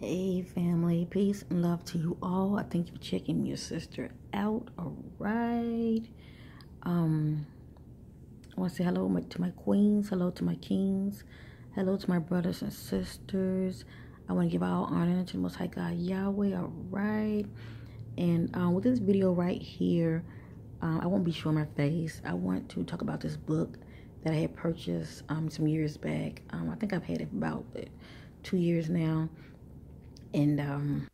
Hey family, peace and love to you all. I thank you for checking your sister out. All right. I want to say hello to my queens, hello to my kings, hello to my brothers and sisters. I want to give all honor to the Most High God Yahweh. All right. And with this video right here, I won't be showing my face. I want to talk about this book that I had purchased some years back. I think I've had it for about 2 years now. And the only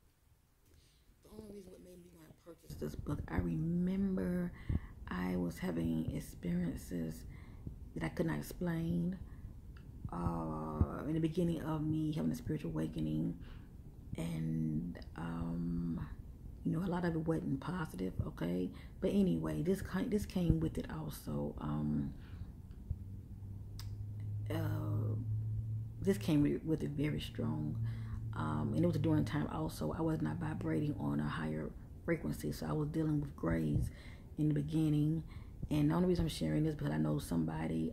reason what made me want to purchase this book, I remember I was having experiences that I could not explain in the beginning of me having a spiritual awakening. And, you know, a lot of it wasn't positive, okay? But anyway, this came with it also. This came with it very strong. And it was during time also I was not vibrating on a higher frequency, so I was dealing with grays in the beginning. And the only reason I'm sharing this because I know somebody,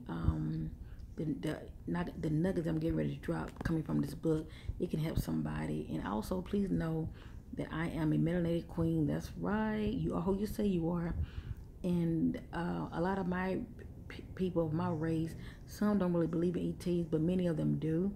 the nuggets I'm getting ready to drop coming from this book, it can help somebody. And also please know that I am a melanated queen. That's right, you are who you say you are. And a lot of my people of my race, some don't really believe in ETs, but many of them do.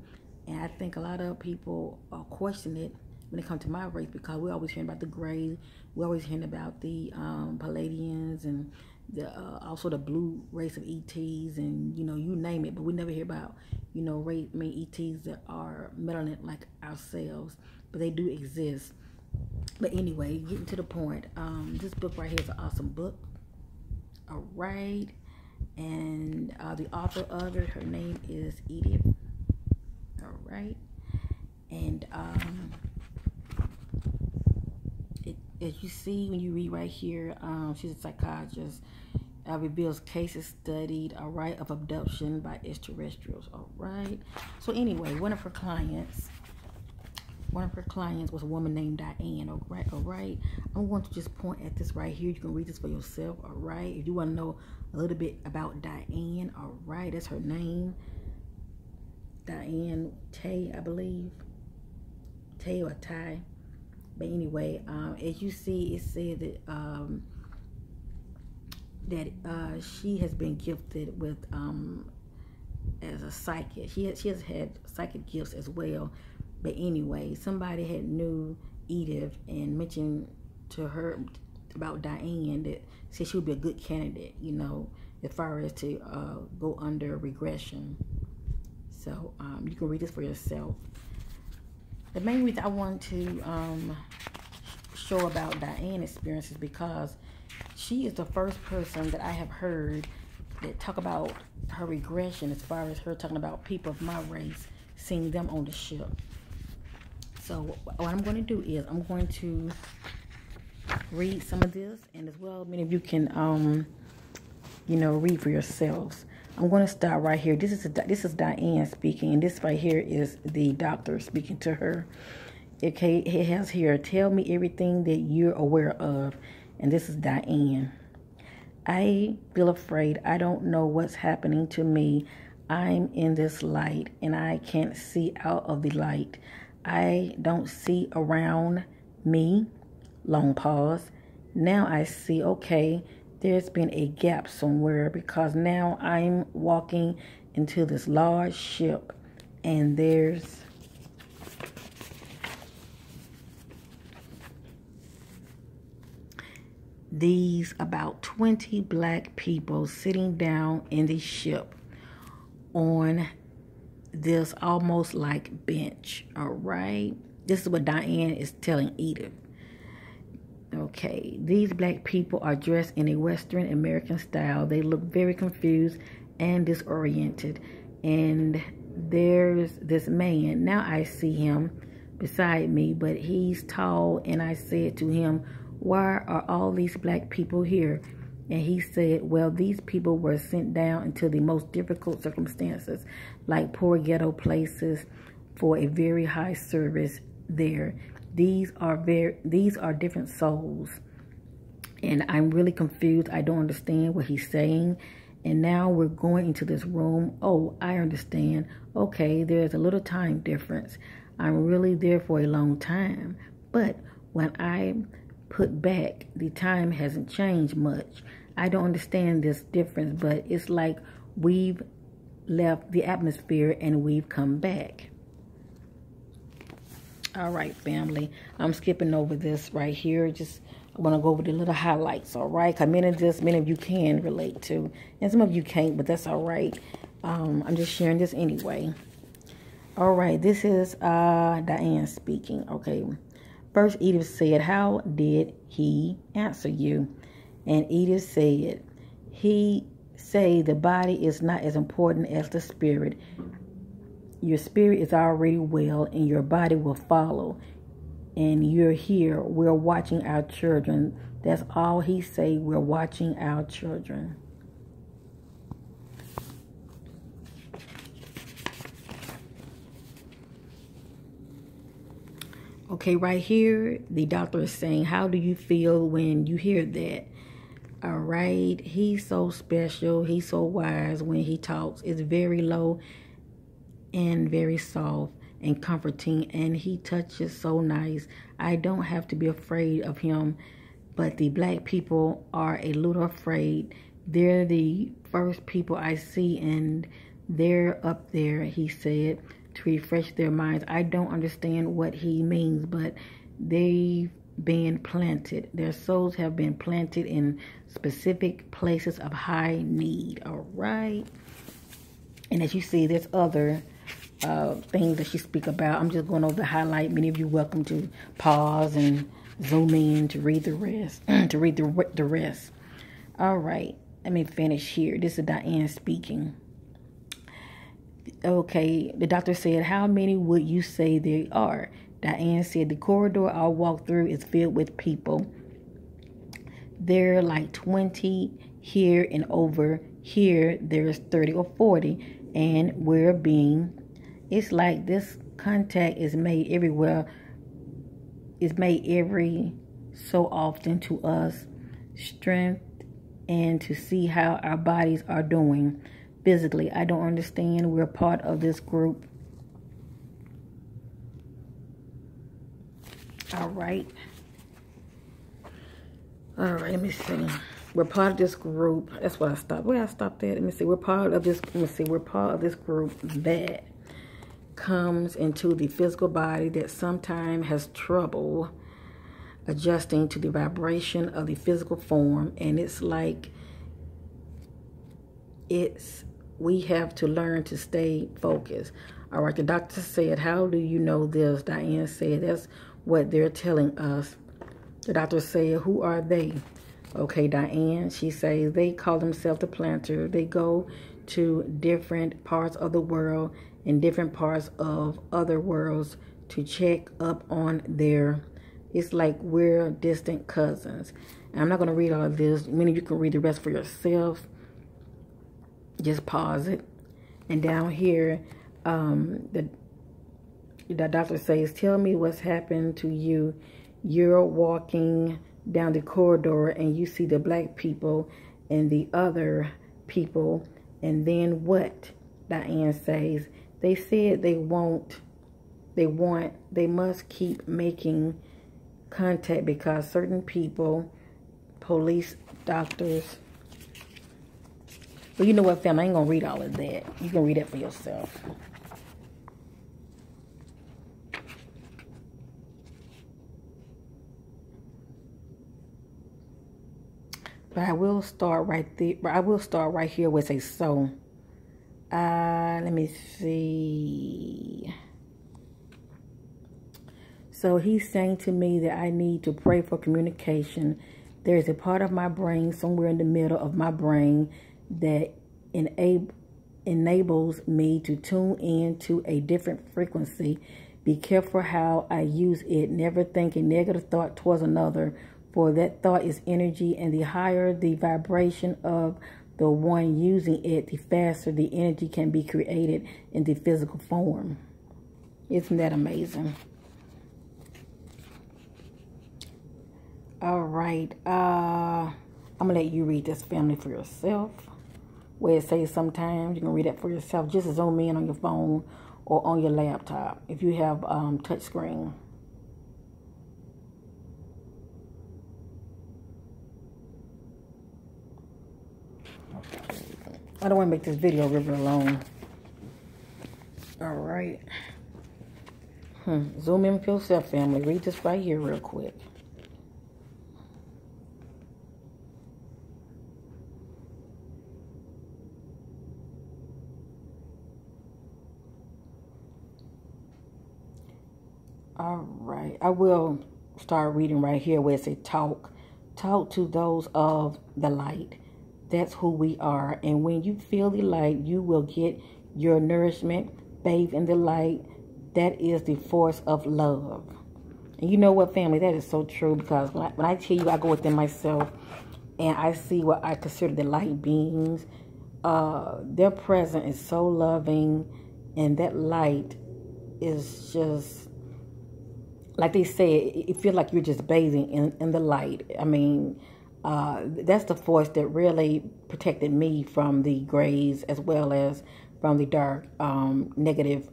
And I think a lot of people question it when it comes to my race, because we're always hearing about the Greys, we're always hearing about the Palladians and the also the blue race of ETs, and you know, you name it, but we never hear about, you know, ETs that are melanin like ourselves, but they do exist. But anyway, getting to the point, this book right here is an awesome book. All right, and the author of it, her name is Edith. All right, and as you see when you read right here, she's a psychologist. Reveals cases studied, all right, of abduction by extraterrestrials. All right. So anyway, one of her clients was a woman named Diane. All right. I'm going to just point at this right here. You can read this for yourself. All right. If you want to know a little bit about Diane, all right, that's her name. Diane Tay, I believe. Tay or Ty. But anyway, as you see, it said that she has been gifted with as a psychic. She has had psychic gifts as well. But anyway, somebody had knew Edith and mentioned to her about Diane that said she would be a good candidate, you know, as far as to go under regression. So you can read this for yourself. The main reason I want to show about Diane's experience is because she is the first person that I have heard that talk about her regression, as far as her talking about people of my race, seeing them on the ship. So what I'm going to do is I'm going to read some of this, and as well, many of you can, you know, read for yourselves. I'm going to start right here. This is Diane speaking, and this right here is the doctor speaking to her. Okay, it has here, tell me everything that you're aware of. And this is Diane. I feel afraid. I don't know what's happening to me. I'm in this light, and I can't see out of the light. I don't see around me. Long pause. Now I see, okay, there's been a gap somewhere, because now I'm walking into this large ship, and there's these about 20 black people sitting down in the ship on this almost like bench. All right, this is what Diane is telling Edith. Okay, these black people are dressed in a Western American style. They look very confused and disoriented. And there's this man. Now I see him beside me, but he's tall. And I said to him, why are all these black people here? And he said, well, these people were sent down into the most difficult circumstances, like poor ghetto places, for a very high service there. These are different souls, and I'm really confused. I don't understand what he's saying. And now we're going into this room. Oh, I understand. Okay, there's a little time difference. I'm really there for a long time. But when I put back, the time hasn't changed much. I don't understand this difference, but it's like we've left the atmosphere and we've come back. All right, family. I'm skipping over this right here. I want to go over the little highlights, all right? Because many of you can relate to, and some of you can't, but that's all right. I'm just sharing this anyway. All right, this is Diane speaking, okay? First, Edith said, how did he answer you? And Edith said, he say the body is not as important as the spirit. Your spirit is already well, and your body will follow. And you're here. We're watching our children. That's all he say. We're watching our children. Okay, right here, the doctor is saying, how do you feel when you hear that? All right, he's so special. He's so wise when he talks. It's very low and very soft and comforting, and he touches so nice. I don't have to be afraid of him, but the black people are a little afraid. They're the first people I see, and they're up there, he said, to refresh their minds. I don't understand what he means, but they've been planted. Their souls have been planted in specific places of high need. All right. And as you see, there's other things that she speak about. I'm just going over the highlight. Many of you welcome to pause and zoom in to read the rest. the rest. All right. Let me finish here. This is Diane speaking. Okay. The doctor said, how many would you say there are? Diane said, the corridor I'll walk through is filled with people. There are like 20 here, and over here there's 30 or 40. And it's like this contact is made everywhere. It's made every so often to us. Strength and to see how our bodies are doing physically. I don't understand. We're part of this group. All right, let me see. We're part of this group. That's what I stopped. Where I stopped at? Let me see. We're part of this. We're part of this group that comes into the physical body that sometimes has trouble adjusting to the vibration of the physical form, and it's like we have to learn to stay focused. All right. The doctor said, "How do you know this?" Diane said, "That's what they're telling us." The doctor said, "Who are they?" Okay, Diane, she says, they call themselves the planter. They go to different parts of the world and different parts of other worlds to check up on it's like we're distant cousins. And I'm not going to read all of this. Many of you can read the rest for yourself. Just pause it. And down here, the doctor says, tell me what's happened to you. You're walking down the corridor and you see the black people and the other people, and then what? Diane says, they said they must keep making contact because certain people, police, doctors. Well, you know what, family, I ain't gonna read all of that. You can read that for yourself. But I will start right there. I will start right here with a so. Let me see. So he's saying to me that I need to pray for communication. There is a part of my brain, somewhere in the middle of my brain, that enables me to tune in to a different frequency. Be careful how I use it. Never think a negative thought towards another, for that thought is energy, and the higher the vibration of the one using it, the faster the energy can be created in the physical form. Isn't that amazing? All right. I'm going to let you read this, family, for yourself. Where it says sometimes you can read that for yourself. Just zoom in on your phone or on your laptop if you have touch screen. I don't want to make this video really long. All right. Zoom in with yourself, family. Read this right here real quick. All right. I will start reading right here where it says talk. Talk to those of the light. That's who we are. And when you feel the light, you will get your nourishment. Bathe in the light. That is the force of love. And you know what, family? That is so true, because when I tell you I go within myself and I see what I consider the light beings, their presence is so loving, and that light is just, like they say, it feels like you're just bathing in the light. I mean, that's the force that really protected me from the grays as well as from the dark, negative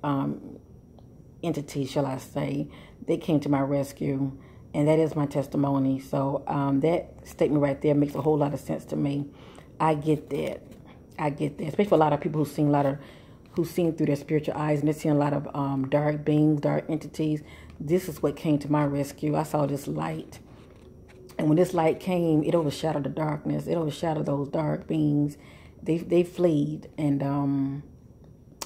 entities, shall I say. They came to my rescue, and that is my testimony. So that statement right there makes a whole lot of sense to me. I get that. I get that. Especially for a lot of people who've seen through their spiritual eyes, and they're seeing a lot of dark beings, dark entities. This is what came to my rescue. I saw this light. And when this light came, it overshadowed the darkness. It overshadowed those dark beings. They fled. And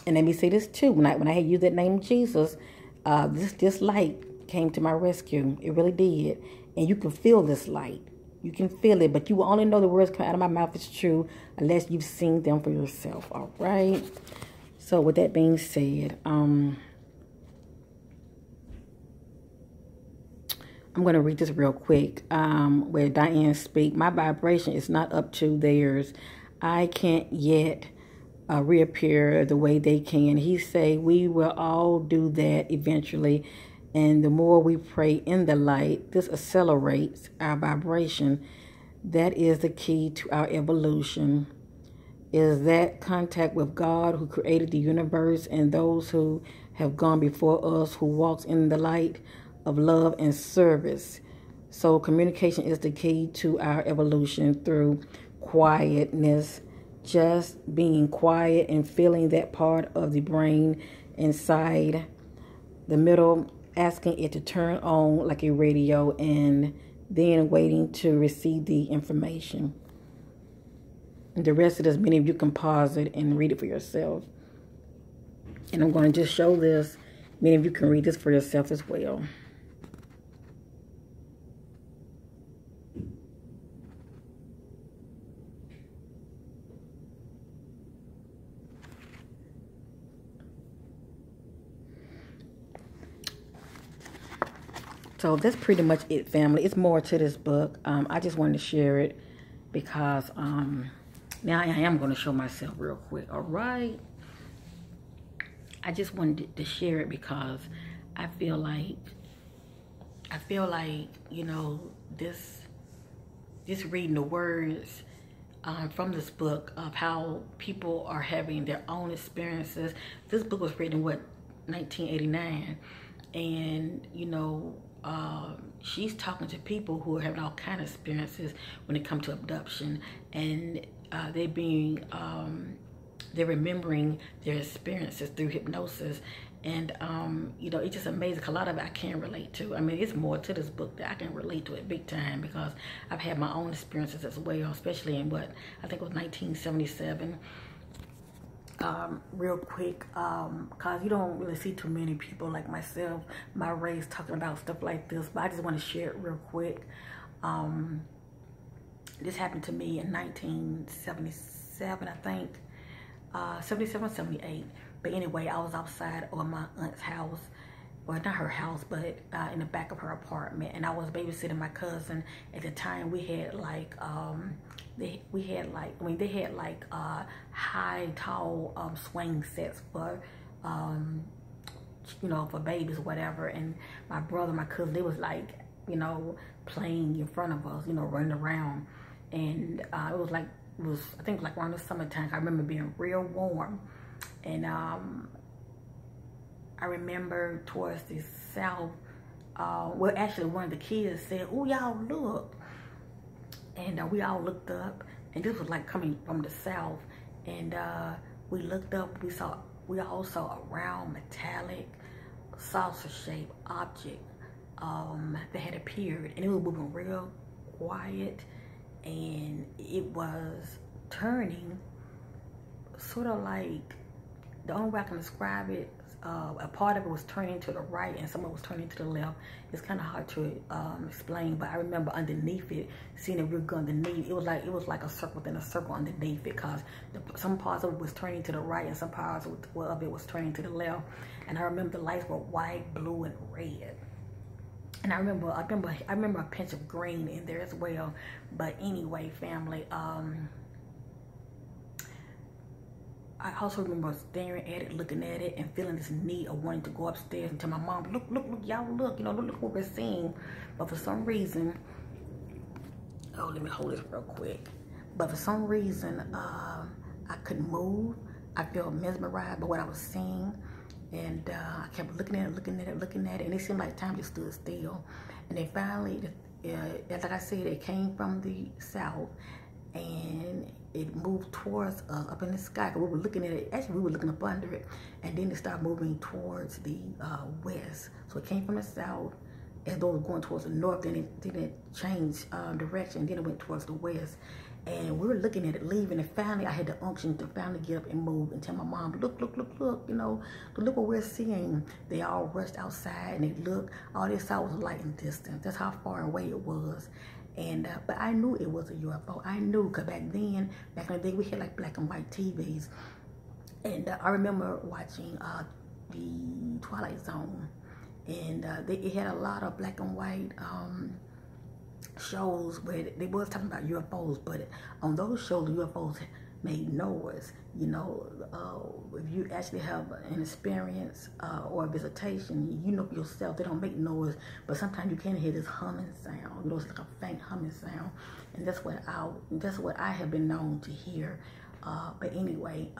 let me say this too. When I had used that name Jesus, this light came to my rescue. It really did. And you can feel this light. You can feel it, but you will only know the words coming out of my mouth is true unless you've seen them for yourself. All right. So with that being said, I'm going to read this real quick, where Diane speak. My vibration is not up to theirs. I can't yet reappear the way they can. He say we will all do that eventually. And the more we pray in the light, this accelerates our vibration. That is the key to our evolution. Is that contact with God, who created the universe, and those who have gone before us, who walks in the light of love and service. So communication is the key to our evolution through quietness, just being quiet and feeling that part of the brain inside the middle, asking it to turn on like a radio, and then waiting to receive the information. And the rest of this, many of you can pause it and read it for yourself. And I'm going to just show this. Many of you can read this for yourself as well. So that's pretty much it, family. It's more to this book. I just wanted to share it because now I am going to show myself real quick. All right. I just wanted to share it because I feel like, you know, this reading the words from this book of how people are having their own experiences. This book was written in, what, 1989. And, you know, she's talking to people who are having all kind of experiences when it comes to abduction, and they're remembering their experiences through hypnosis. And you know, it's just amazing. A lot of it I can't relate to. I mean, it's more to this book that I can relate to it big time, because I've had my own experiences as well, especially in what I think it was 1977. Real quick, because you don't really see too many people like myself, my race, talking about stuff like this, but I just want to share it real quick. This happened to me in 1977, I think, 77, 78. But anyway, I was outside of my aunt's house, well, not her house, but in the back of her apartment, and I was babysitting my cousin. At the time, we had like they had like high, tall swing sets for you know, for babies or whatever. And my brother, my cousin, they was like, you know, playing in front of us, you know, running around. And it was I think like around the summertime. I remember being real warm, and I remember towards the south, well, actually one of the kids said, "Oh, y'all look," and we all looked up, and this was like coming from the south, and we looked up. We all saw a round metallic saucer-shaped object that had appeared, and it was moving real quiet, and it was turning sort of like, the only way I can describe it, a part of it was turning to the right and some of it was turning to the left. It's kind of hard to explain, but I remember underneath it, seeing it real good underneath. It was like a circle within a circle underneath it, because some parts of it was turning to the right and some parts of it was turning to the left. And I remember the lights were white, blue, and red. And I remember a pinch of green in there as well. But anyway, family, I also remember staring at it, looking at it, and feeling this need of wanting to go upstairs and tell my mom, look, y'all look, you know, look what we're seeing. But for some reason, oh, let me hold this real quick. But for some reason, I couldn't move. I felt mesmerized by what I was seeing. And I kept looking at it, and it seemed like time just stood still. And then finally, like I said, it came from the south, and it moved towards us up in the sky. We were looking at it, actually we were looking up under it, and then it started moving towards the west. So it came from the south, as though it was going towards the north, then it changed direction, then it went towards the west. And we were looking at it leaving, and finally I had the unction to finally get up and move and tell my mom, look, you know, look what we're seeing. They all rushed outside and they looked. All they saw was light and distance. That's how far away it was. And but I knew it was a UFO. I knew, because back in the day, we had like black and white TVs. And I remember watching the Twilight Zone, and it had a lot of black and white shows where they was talking about UFOs, but on those shows, the UFOs made noise. You know, if you actually have an experience or a visitation, you know for yourself, they don't make noise, but sometimes you can hear this humming sound. You know, it's like a faint humming sound, and that's what I have been known to hear. But anyway,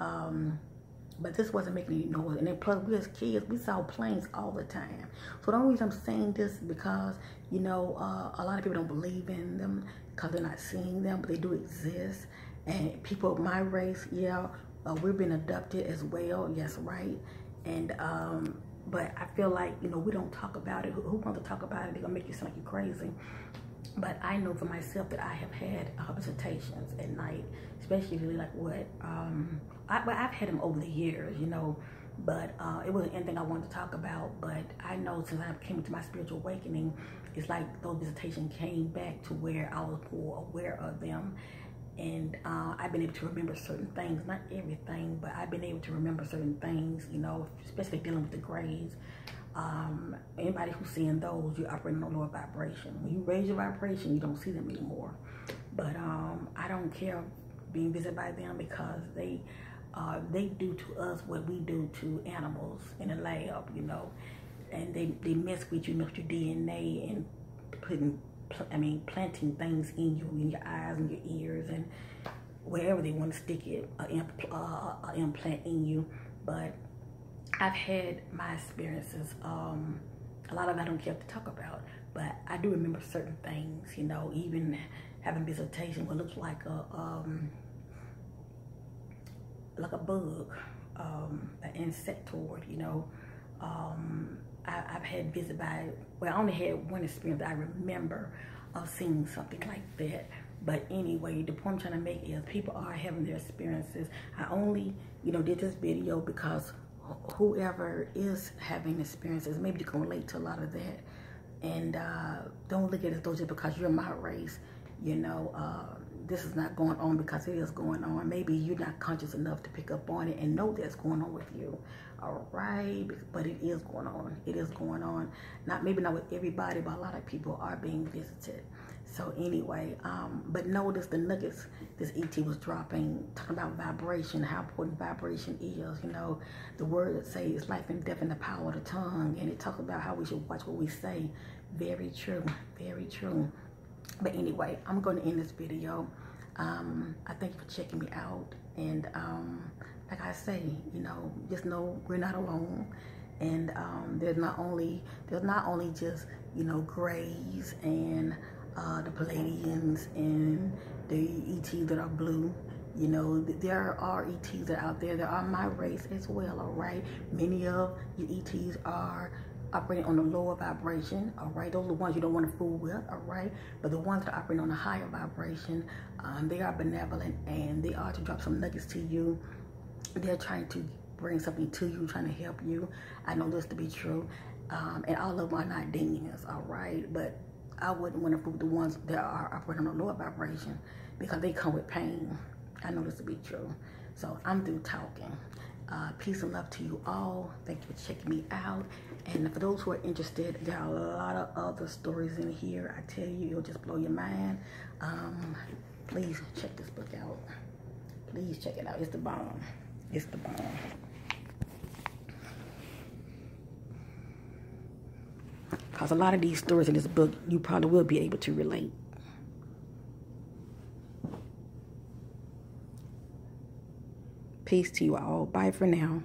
but this wasn't making any noise. And then plus, we as kids, we saw planes all the time. So the only reason I'm saying this is because, you know, a lot of people don't believe in them because they're not seeing them, but they do exist. And people of my race, yeah, we're being abducted as well. Yes, right. And but I feel like, you know, we don't talk about it. Who wants to talk about it? They're gonna make you sound like you're crazy. But I know for myself that I have had visitations at night, especially like what I've had them over the years, you know, but it wasn't anything I wanted to talk about. But I know since I came to my spiritual awakening, it's like those visitations came back to where I was more aware of them. And I've been able to remember certain things, not everything, but I've been able to remember certain things, you know, especially dealing with the graves. Anybody who's seeing those, you're operating on a lower vibration. When you raise your vibration, you don't see them anymore. But I don't care being visited by them, because they do to us what we do to animals in a lab, you know. And they mess with you, mess with your DNA, and planting things in you, in your eyes and your ears, and wherever they want to stick it, implant in you. But I've had my experiences. A lot of it I don't care to talk about, but I do remember certain things, you know, even having visitation, what looks like a bug, an insectoid, you know. I've had visit by, well, I only had one experience that I remember of seeing something like that. But anyway, the point I'm trying to make is people are having their experiences. I only, you know, did this video because whoever is having experiences, maybe you can relate to a lot of that. And don't look at it as though just because you're my race, you know, this is not going on, because it is going on. Maybe you're not conscious enough to pick up on it and know that's going on with you. All right, but it is going on. It is going on. Maybe not with everybody, but a lot of people are being visited. So anyway, but notice the nuggets this ET was dropping, talking about vibration, how important vibration is. You know, the word that says life and death in the power of the tongue, and it talks about how we should watch what we say. Very true, very true. But anyway, I'm going to end this video. I thank you for checking me out, and like I say, you know, just know we're not alone, And there's not only just, you know, Greys and the Palladians and the ETs that are blue. You know, there are ETs that are out there. There are my race as well, all right? Many of you ETs are operating on a lower vibration, all right? Those are the ones you don't want to fool with, all right? But the ones that are operating on a higher vibration, they are benevolent, and they are to drop some nuggets to you. They're trying to bring something to you, trying to help you. I know this to be true. And all of them are not demons, all right? But I wouldn't want to fool the ones that are operating on a lower vibration, because they come with pain. I know this to be true. So I'm through talking. Peace and love to you all. Thank you for checking me out. And for those who are interested, there are a lot of other stories in here. I tell you, it'll just blow your mind. Please check this book out. Please check it out. It's the bomb. It's the bomb. Because a lot of these stories in this book, you probably will be able to relate. Peace to you all. Bye for now.